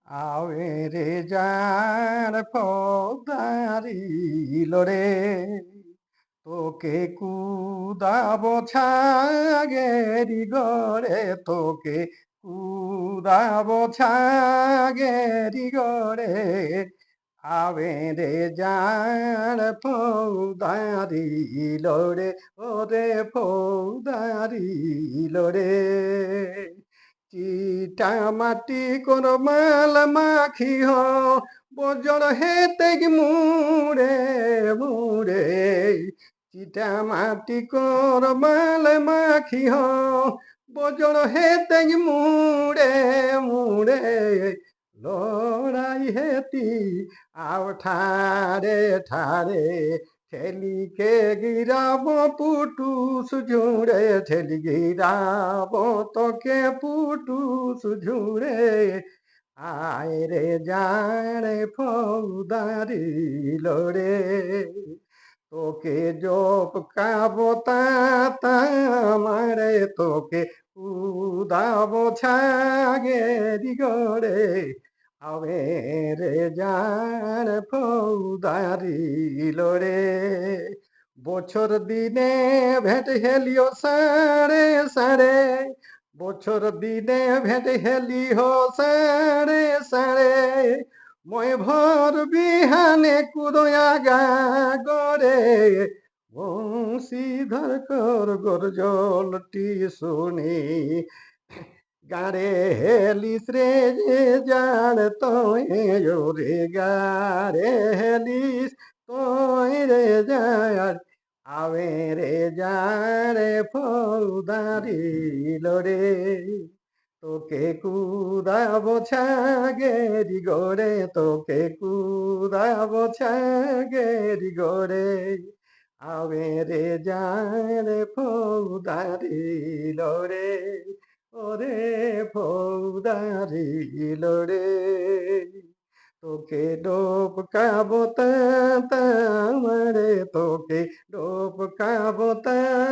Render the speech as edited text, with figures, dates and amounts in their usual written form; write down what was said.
আওরে যার পদারিল রে তোকে কুদাবো ছাগেরি গড়ে তোকে কুদাবো ছাগেরি গড়ে আবেরে যার পদারিল রে ওরে পদারিল রে চিটা মাটি কোন মাল মাখিহ বজর হেতে মুড়ে মুড়ে চিটা মাটি কোর মাল মাখিহ বজর হেতে মুড়ে মুড়ে লড়াই হেতি আও ঠারে ঠারে ঠেলিকে গিরাব পুটুস ঝুড়ে ঠেলি গিরাব তোকে পুটুস ঝুড়ে আয় রে জানে ফৌদারি লোরে তোকে জপকাবো তামারে তোকে উদাবো ছাগেরি গড়ে আবে রে জান ফৌদারি লোরে বছর দিনে ভেট হেলিও সাড়ে সাড়ে বছর দিনে ভেট হেলিও সাড়ে সাড়ে মই ভর বিহানে কুদয়া গা গড়ে বংশীধর কর গরজলটি শুনি গারে হেলিস রে যে জান তোয়ে রে গারে হেলিস তোয় রে যার আবে রে যারে ফৌদারি লোরে তোকে কুদাবো ছাগেরি গড়ে তোকে কুদাবো ছাগেরি গড়ে আবে রে যারে ফৌদারি লোরে ওরে ফৌদারি লোরে তোকে ডোবকাবো তামারে তোকে ডোবকাবো